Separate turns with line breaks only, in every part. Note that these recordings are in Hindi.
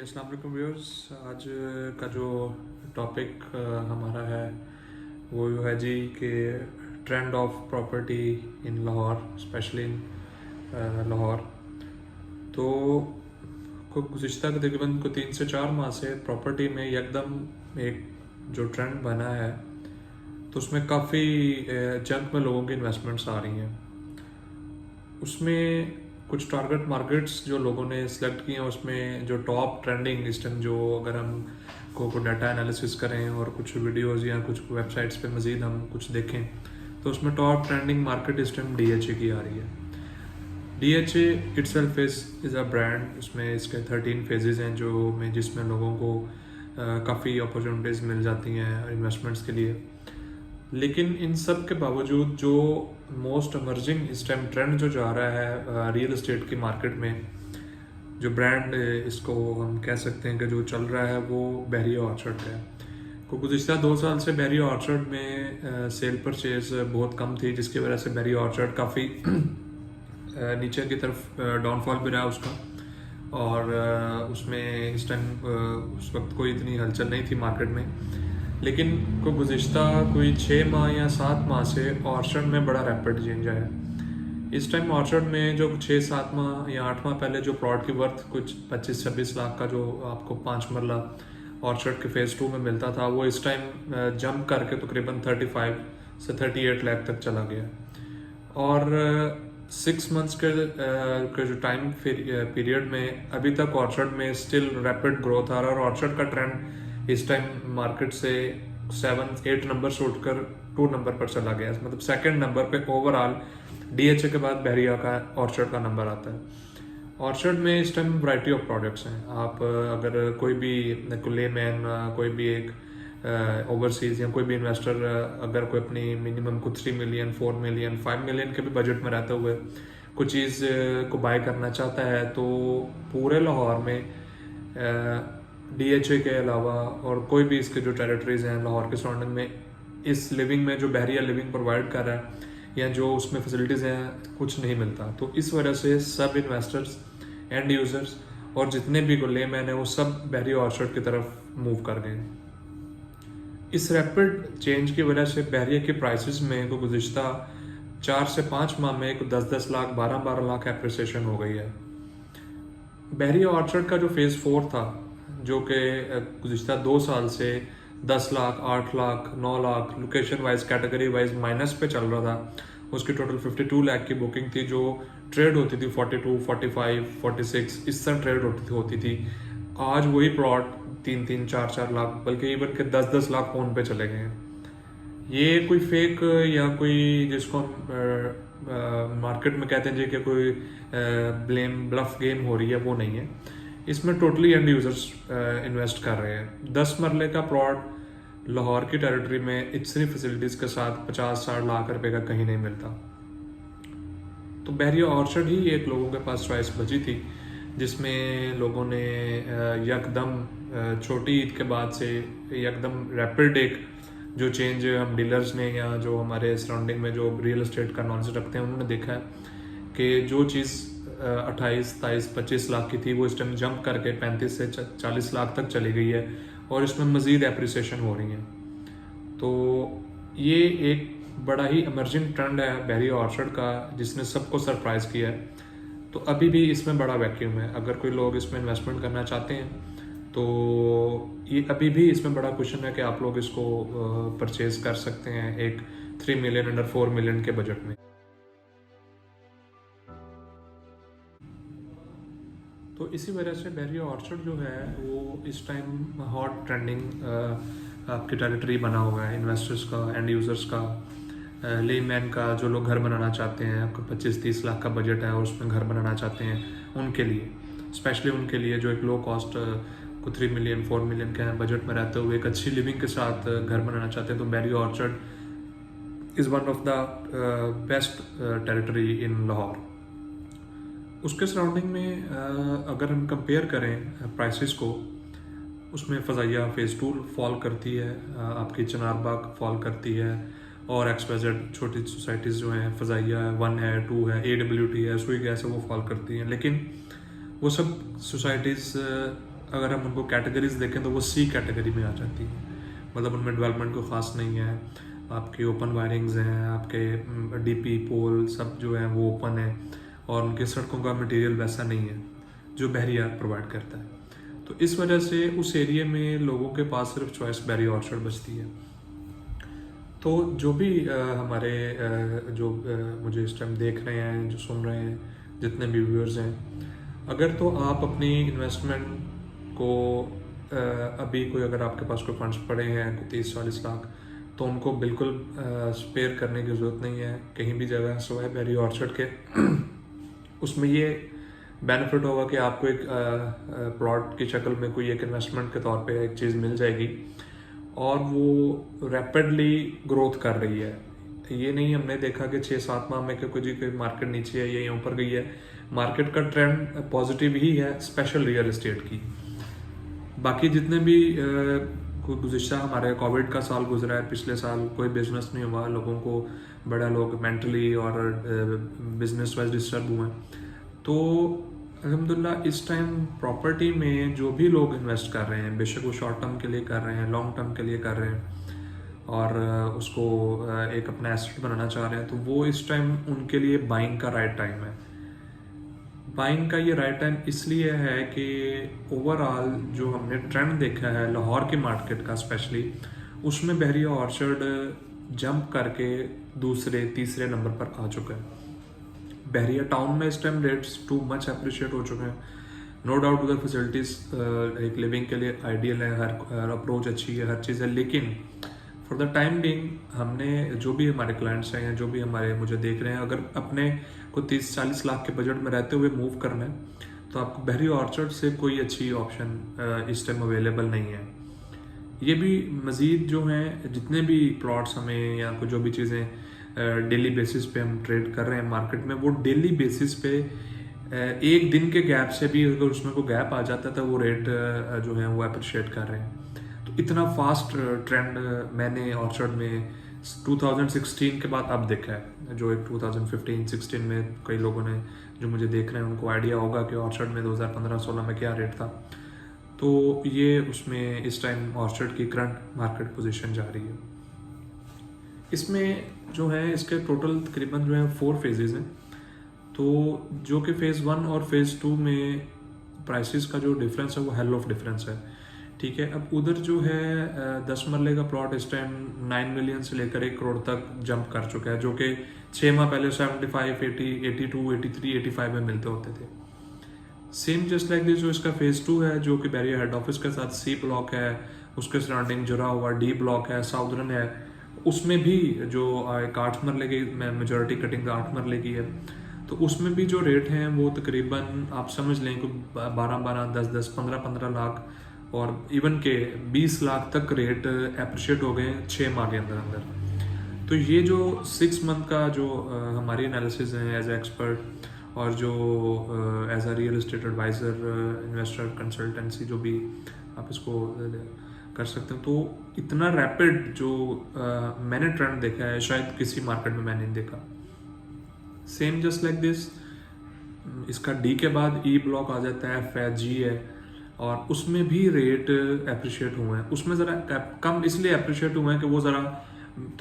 अस्सलाम वालेकुम व्यूअर्स। आज का जो टॉपिक हमारा है वो है जी कि trend of property in Lahore, specially in Lahore. तो को गुज़िश्ता के तकरीबन 3 से 4 माह से प्रॉपर्टी में एकदम एक जो ट्रेंड बना है, तो उसमें काफ़ी जंक में लोगों की इन्वेस्टमेंट्स आ रही हैं। उसमें कुछ टारगेट मार्केट्स जो लोगों ने सिलेक्ट किए हैं, उसमें जो टॉप ट्रेंडिंग इस टाइम, जो अगर हम को डाटा एनालिसिस करें और कुछ वीडियोस या कुछ वेबसाइट्स पे मज़ीद हम कुछ देखें, तो उसमें टॉप ट्रेंडिंग मार्केट इस टाइम DHA की आ रही है। DHA itself is a brand. उसमें इसके 13 फेजेस हैं जिसमें लोगों को काफ़ी अपॉर्चुनिटीज़ मिल जाती हैं इन्वेस्टमेंट्स के लिए। लेकिन इन सब के बावजूद जो मोस्ट इमर्जिंग इस टाइम ट्रेंड जो जा रहा है रियल एस्टेट की मार्केट में, जो ब्रांड इसको हम कह सकते हैं कि जो चल रहा है, वो बहरिया ऑर्चर्ड का है। को गुज़िश्ता 2 साल से बहरिया ऑर्चर्ड में सेल परचेज बहुत कम थी, जिसकी वजह से बहरिया ऑर्चर्ड काफ़ी नीचे की तरफ डाउनफॉल भी रहा उसका। और उसमें इस टाइम उस वक्त कोई इतनी हलचल नहीं थी मार्केट में। लेकिन को गुज़िश्ता कोई 6 माह या 7 माह से ऑर्चर्ड में बड़ा रैपिड चेंज आया। इस टाइम ऑर्चर्ड में जो 6-7 माह या 8 माह पहले जो प्लॉट की वर्थ कुछ 25-26 लाख का जो आपको 5 मरला ऑर्चर्ड के फेज़ 2 में मिलता था, वो इस टाइम जंप करके तकरीबन 35 से 38 लाख तक चला गया। और 6 मंथ्स के जो टाइम पीरियड में अभी तक ऑर्चर्ड में स्टिल रैपिड ग्रोथ आ रहा है। और ऑर्चर्ड का ट्रेंड इस टाइम मार्केट से 7-8 नंबर से उठकर 2 नंबर पर चला गया। मतलब सेकंड नंबर पे ओवरऑल DHA के बाद बहरिया का ऑर्चर्ड का नंबर आता है। ऑर्चर्ड में इस टाइम वैरायटी ऑफ प्रोडक्ट्स हैं। आप अगर कोई भी लेमैन, कोई भी एक ओवरसीज या कोई भी इन्वेस्टर अगर कोई अपनी मिनिमम को 3 मिलियन, 4 मिलियन, 5 मिलियन के भी बजट में रहते हुए कुछ चीज़ को बाय करना चाहता है, तो पूरे लाहौर में DHA के अलावा और कोई भी इसके जो टेरिटरीज हैं लाहौर के सराउंडिंग में, इस लिविंग में जो बहरिया लिविंग प्रोवाइड कर रहा है या जो उसमें फैसिलिटीज़ हैं, कुछ नहीं मिलता। तो इस वजह से सब इन्वेस्टर्स, एंड यूज़र्स और जितने भी लेमैन हैं, वो सब बहरिया ऑर्चर्ड की तरफ मूव कर गए। इस रैपिड चेंज की वजह से बहरिया के प्राइसेस में को गुज़िश्ता 4 से 5 माह में 10-10 लाख, 12-12 लाख एप्रिसिएशन हो गई है। बहरिया ऑर्चर्ड का जो फेज़ 4 था, जो कि गुज़िश्ता 2 साल से 10 lakh, 8 lakh, 9 lakh location wise, category wise minus पे चल रहा था, उसकी टोटल 52 लाख की बुकिंग थी, जो ट्रेड होती थी 42, 45, 46 इस तरह ट्रेड होती थी। आज वही प्लॉट 3-3, 4-4 लाख, बल्कि इवन के 10-10 लाख फोन पे चले गए हैं। ये कोई फेक या कोई जिसको हम मार्केट में कहते हैं जी कि कोई ब्लफ गेम हो रही है, वो नहीं है। इसमें टोटली एंड यूजर्स इन्वेस्ट कर रहे हैं। 10 मरले का प्लॉट लाहौर की टेरिटरी में इतनी फैसिलिटीज़ के साथ 50-60 लाख रुपए का कहीं नहीं मिलता। तो बहरिया ऑर्चर्ड ही एक लोगों के पास चॉइस बची थी, जिसमें लोगों ने यकदम छोटी ईद के बाद से एकदम रैपिड एक जो चेंज हम डीलर्स ने या जो हमारे सराउंडिंग में जो रियल एस्टेट का नॉलेज रखते हैं, उन्होंने देखा है कि जो चीज़ 28, 23, 25 लाख की थी, वो इस टाइम जंप करके 35 से 40 लाख तक चली गई है और इसमें मज़ीद एप्रिसिएशन हो रही है। तो ये एक बड़ा ही इमर्जिंग ट्रेंड है बहरिया ऑर्चर्ड का, जिसने सबको सरप्राइज़ किया है। तो अभी भी इसमें बड़ा वैक्यूम है। अगर कोई लोग इसमें इन्वेस्टमेंट करना चाहते हैं, तो ये अभी भी इसमें बड़ा क्वेश्चन है कि आप लोग इसको परचेज कर सकते हैं एक 3 मिलियन अंडर 4 मिलियन के बजट में। तो इसी वजह से बहरिया ऑर्चर्ड जो है वो इस टाइम हॉट ट्रेंडिंग आपकी टेरिटरी बना हुआ है इन्वेस्टर्स का, एंड यूज़र्स का, लेमैन का, जो लोग घर बनाना चाहते हैं, आपका 25-30 लाख का बजट है और उसमें घर बनाना चाहते हैं, उनके लिए, स्पेशली उनके लिए जो एक लो कॉस्ट को 3 मिलियन, 4 मिलियन के बजट में रहते हुए एक अच्छी लिविंग के साथ घर बनाना चाहते हैं। तो Bahria orchard is one of the best territory in Lahore. उसके सराउंडिंग में अगर हम कंपेयर करें प्राइसेस को, उसमें फ़ज़ाइया फ़ेज़ 2 फॉल करती है, आपकी चनारबाग फॉल करती है, और XYZ छोटी सोसाइटीज़ जो हैं, फ़ज़ाइया 1 है, 2 है, AWT है, सुई गैस है, वो फॉल करती हैं। लेकिन वो सब सोसाइटीज़ अगर हम उनको कैटेगरीज देखें तो वो सी कैटेगरी में आ जाती है, मतलब उनमें डेवलपमेंट कोई ख़ास नहीं है। आपके ओपन वायरिंग्स हैं, आपके डीपी पोल सब जो है वो ओपन है, और उनके सड़कों का मटेरियल वैसा नहीं है जो बहरिया प्रोवाइड करता है। तो इस वजह से उस एरिया में लोगों के पास सिर्फ चॉइस बैरी ऑर्चर्ड बचती है। तो जो भी हमारे जो मुझे इस टाइम देख रहे हैं, जो सुन रहे हैं, जितने भी व्यूअर्स हैं, अगर तो आप अपनी इन्वेस्टमेंट को अभी कोई अगर आपके पास कोई फंड्स पड़े हैं 30-40 लाख, तो उनको बिल्कुल स्पेयर करने की ज़रूरत नहीं है कहीं भी जगह सिवाय बैरी ऑर्चर्ड के। उसमें ये बेनिफिट होगा कि आपको एक प्लॉट की शक्ल में कोई एक इन्वेस्टमेंट के तौर पे एक चीज़ मिल जाएगी, और वो रैपिडली ग्रोथ कर रही है। ये नहीं हमने देखा कि 6-7 माह में कोई मार्केट नीचे है या ऊपर गई है। मार्केट का ट्रेंड पॉजिटिव ही है, स्पेशल रियल एस्टेट की। बाकी जितने भी कोई गुज़िश्ता हमारे कोविड का साल गुजरा है, पिछले साल कोई बिजनेस नहीं हुआ, लोगों को बड़ा लोग मेंटली और बिजनेस वाइज डिस्टर्ब हुए हैं। तो अल्हम्दुलिल्लाह इस टाइम प्रॉपर्टी में जो भी लोग इन्वेस्ट कर रहे हैं, बेशक वो शॉर्ट टर्म के लिए कर रहे हैं, लॉन्ग टर्म के लिए कर रहे हैं, और उसको एक अपना एसेट बनाना चाह रहे हैं, तो वो इस टाइम उनके लिए बाइंग का राइट टाइम है। बाइंग का ये राइट टाइम इसलिए है कि ओवरऑल जो हमने ट्रेंड देखा है लाहौर की मार्केट का स्पेशली, उसमें बहरिया ऑर्चर्ड जंप करके दूसरे तीसरे नंबर पर आ चुका है। बहरिया टाउन में इस time rates too much appreciate हो चुके हैं। नो डाउट उधर फैसिलिटीज़ एक लिविंग के लिए आइडियल है, हर अप्रोच अच्छी है, हर चीज़ है, लेकिन फॉर द टाइम बिंग हमने जो भी हमारे क्लाइंट्स हैं, जो भी हमारे मुझे देख रहे हैं, अगर अपने को 30-40 लाख के बजट में रहते हुए मूव करना है, तो आपको बहरी ऑर्चर्ड से कोई अच्छी ऑप्शन इस टाइम अवेलेबल नहीं है। ये भी मज़ीद जो हैं जितने भी प्लॉट्स हमें या जो भी चीज़ें डेली बेसिस पे हम ट्रेड कर रहे हैं मार्केट में, वो डेली बेसिस पे एक दिन के गैप से भी अगर उसमें कोई गैप आ जाता है तो वो रेट जो है वो अप्रिशिएट कर रहे हैं। तो इतना फास्ट ट्रेंड मैंने ऑर्चर्ड में 2016 के बाद अब देखा है। जो एक 2015-16 में कई लोगों ने जो मुझे देख रहे हैं उनको आइडिया होगा कि ऑर्चर्ड में 2015-16 में क्या रेट था। तो ये उसमें इस टाइम ऑर्चर्ड की करंट मार्केट पोजीशन जा रही है। इसमें जो है इसके टोटल तकरीबन जो है 4 फेजेस हैं। तो जो कि फ़ेज़ 1 और फ़ेज़ 2 में प्राइसेस का जो डिफरेंस है वो हेल ऑफ डिफरेंस है, ठीक है। अब उधर जो है 10 मरले का प्लॉट इस टाइम 9 मिलियन से लेकर 1 करोड़ तक जंप कर चुका है, जो कि 6 माह पहले 75, 80, 82, 83, 85 में मिलते होते थे। सेम जस्ट लाइक दिस जो इसका फ़ेज़ 2 है, जो कि बैरिया हेड ऑफिस के साथ सी ब्लॉक है, उसके सराउंडिंग जुड़ा हुआ डी ब्लॉक है, साउदर्न है, उसमें भी जो 8 मरले की मेजॉरिटी कटिंग 8 मरले की है, तो उसमें भी जो रेट हैं वो तकरीबन आप समझ लें कि 12-12, 10-10, 15-15 लाख और इवन के 20 लाख तक रेट अप्रिशिएट हो गए 6 माह के अंदर अंदर। तो ये जो 6 मंथ का जो हमारी एनालिसिस है एज ए एक्सपर्ट, और जो as a real estate advisor, investor consultancy, जो भी आप इसको कर सकते हैं, तो इतना रैपिड जो मैंने ट्रेंड देखा है शायद किसी मार्केट में मैंने नहीं देखा। सेम जस्ट लाइक दिस इसका डी के बाद ई ब्लॉक आ जाता है, एफ है, जी है, और उसमें भी रेट अप्रिशिएट हुए हैं। उसमें ज़रा कम इसलिए अप्रिशिएट हुए हैं कि वो ज़रा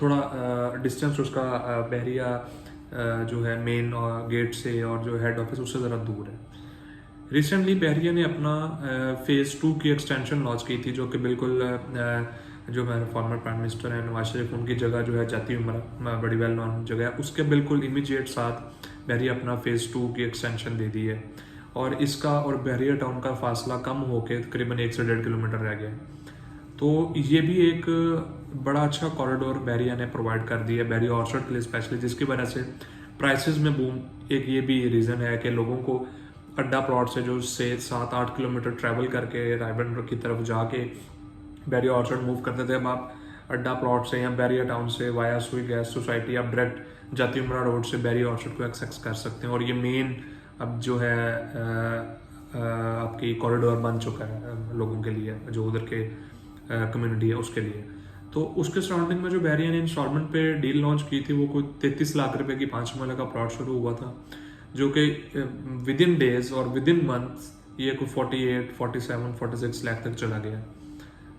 थोड़ा डिस्टेंस उसका बहरिया जो है मेन गेट से और जो हेड ऑफिस उससे ज़रा दूर है। रिसेंटली बहरिया ने अपना फ़ेज़ 2 की एक्सटेंशन लॉन्च की थी, जो कि बिल्कुल जो हमारे फॉर्मर प्राइम मिनिस्टर हैं नवाज शरीफ, उनकी जगह जो है जाती उमरा, बड़ी वेल नॉन जगह है, उसके बिल्कुल इमीडिएट साथ बहरिया अपना फ़ेज़ 2 की एक्सटेंशन दे दी है, और इसका और बहरिया टाउन का फासला कम होकर तकरीबन 1 से 1.5 किलोमीटर रह गया है। तो ये भी एक बड़ा अच्छा कॉरिडोर बहरिया ने प्रोवाइड कर दिया है बहरिया ऑर्चर्ड के लिए स्पेशली, जिसकी वजह से प्राइसेस में बूम। एक ये भी रीज़न है कि लोगों को अड्डा प्लॉट से जो 7-8 किलोमीटर ट्रैवल करके रायबंदर की तरफ जाके बहरिया ऑर्चर्ड मूव करते थे, अब आप अड्डा प्लॉट से या बहरिया टाउन से वाया सुई गैस सोसाइटी आप डायरेक्ट जाती उमरा रोड से बहरिया ऑर्चर्ड को एक्सेस कर सकते हैं। और ये मेन अब जो है आपकी कॉरिडोर बन चुका है लोगों के लिए, जो उधर के कम्युनिटी है उसके लिए। तो उसके सराउंडिंग में जो बहरिया ने इंस्टॉलमेंट पे डील लॉन्च की थी, वो कोई 33 लाख रुपए की 5 मरले का प्लॉट शुरू हुआ था, जो कि विद इन डेज और विद इन मंथ ये कोई 48, 47, 46 लाख तक चला गया।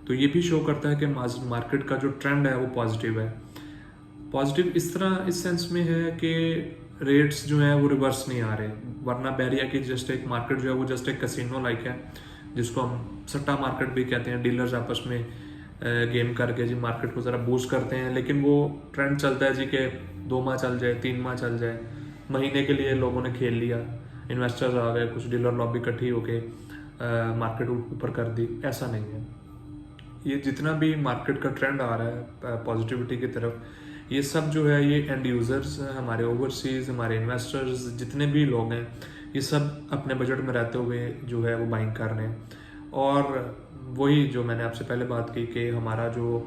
तो ये भी शो करता है कि मार्केट का जो ट्रेंड है वो पॉजिटिव है। पॉजिटिव इस तरह इस सेंस में है कि रेट्स जो है वो रिवर्स नहीं आ रहे, वरना बहरिया की जस्ट एक मार्केट जो है वो जस्ट एक कसिनो लाइक है, जिसको हम सट्टा मार्केट भी कहते हैं। डीलर्स आपस में गेम करके जी मार्केट को ज़रा बूस्ट करते हैं, लेकिन वो ट्रेंड चलता है जी के 2 माह चल जाए, 3 माह चल जाए, महीने के लिए लोगों ने खेल लिया, इन्वेस्टर्स आ गए, कुछ डीलर लॉबी इकट्ठी होके मार्केट ऊपर कर दी। ऐसा नहीं है। ये जितना भी मार्केट का ट्रेंड आ रहा है पॉजिटिविटी की तरफ, ये सब जो है ये एंड यूज़र्स, हमारे ओवरसीज़, हमारे इन्वेस्टर्स, जितने भी लोग हैं, ये सब अपने बजट में रहते हुए जो है वो बाइंग कर रहे हैं। और वही जो मैंने आपसे पहले बात की कि हमारा जो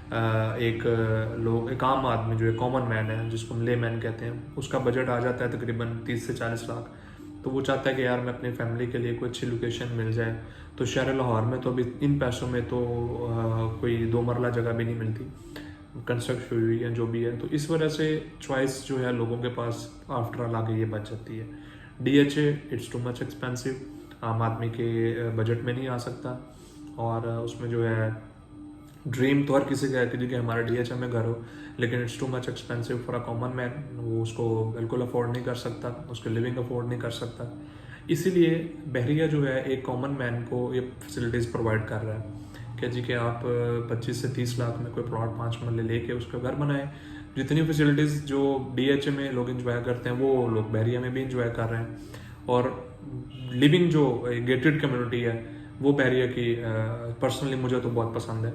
एक आम आदमी जो है, कॉमन मैन है, जिसको हम ले मैन कहते हैं, उसका बजट आ जाता है तकरीबन 30 से 40 लाख। तो वो चाहता है कि यार मैं अपनी फैमिली के लिए कोई अच्छी लोकेशन मिल जाए। तो शहर लाहौर में तो अभी इन पैसों में तो कोई 2 मरला जगह भी नहीं मिलती, कंस्ट्रक्ट हुई हुई है जो भी है। तो इस वजह से चॉइस जो है लोगों के पास आफ्टर ऑल आगे ये बच जाती है। DHA it's too much expensive, आम आदमी के बजट में नहीं आ सकता। और उसमें जो है ड्रीम तो हर किसी का है कि हमारा DHA में घर हो, लेकिन it's too much expensive for a common man. वो उसको बिल्कुल अफोर्ड नहीं कर सकता, उसके लिविंग अफोर्ड नहीं कर सकता। इसीलिए बहरिया जो है एक कॉमन मैन को ये फैसिलिटीज़ प्रोवाइड कर रहा है कि जी कि आप 25 से 30 लाख में कोई प्लॉट 5 मरले लेके उसका घर बनाएं। जितनी फैसिलिटीज़ जो DHA में लोग इंजॉय करते हैं वो लोग बहरिया में भी इंजॉय कर रहे हैं। और लिविंग जो गेटेड कम्युनिटी है वो बहरिया की पर्सनली मुझे तो बहुत पसंद है।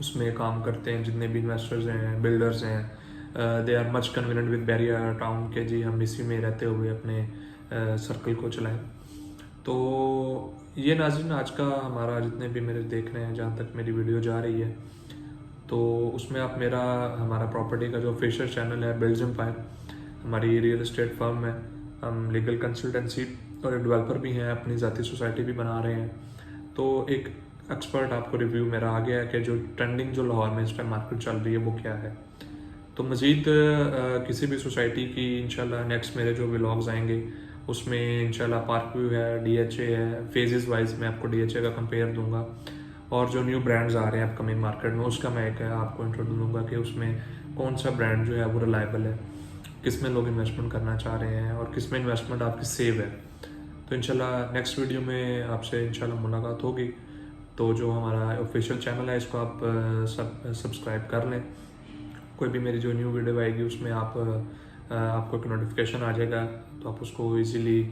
उसमें काम करते हैं जितने भी इन्वेस्टर्स हैं, बिल्डर्स हैं, they are much convenient with Bahria town के जी हम इसी में रहते हुए अपने सर्कल को चलाएं। तो ये नाज़रीन आज का हमारा जितने भी मेरे देख रहे हैं, जहाँ तक मेरी वीडियो जा रही है, तो उसमें आप हमारा प्रॉपर्टी का जो ऑफिशियल चैनल है बिल्ड्स एम्पायर, हमारी रियल एस्टेट फर्म है, हम लीगल कंसल्टेंसी और एक डेवलपर भी हैं, अपनी ज़ाती सोसाइटी भी बना रहे हैं। तो एक एक्सपर्ट आपको रिव्यू मेरा आ गया है कि जो ट्रेंडिंग जो लाहौर में इस टाइम मार्केट चल रही है वो क्या है। तो मज़ीद किसी भी सोसाइटी की इंशाल्लाह नेक्स्ट मेरे जो व्लॉग्स आएंगे उसमें इंशाल्लाह पार्क व्यू है, DHA है, फेजेस वाइज मैं आपको DHA का कंपेयर दूंगा। और जो न्यू ब्रांड्स आ रहे हैं अपकमिंग मार्केट में उसका मैं एक आपको इंट्रोड्यूस दूंगा कि उसमें कौन सा ब्रांड जो है वो रिलायबल है, किस में लोग इन्वेस्टमेंट करना चाह रहे हैं और किस में इन्वेस्टमेंट आपकी सेव है। तो इंशाल्लाह नेक्स्ट वीडियो में आपसे इंशाल्लाह मुलाकात होगी। तो जो हमारा ऑफिशियल चैनल है इसको आप सब्सक्राइब कर लें। कोई भी मेरी जो न्यू वीडियो आएगी उसमें आपको एक नोटिफिकेशन आ जाएगा, तो आप उसको इजीली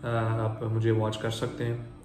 आप मुझे वॉच कर सकते हैं।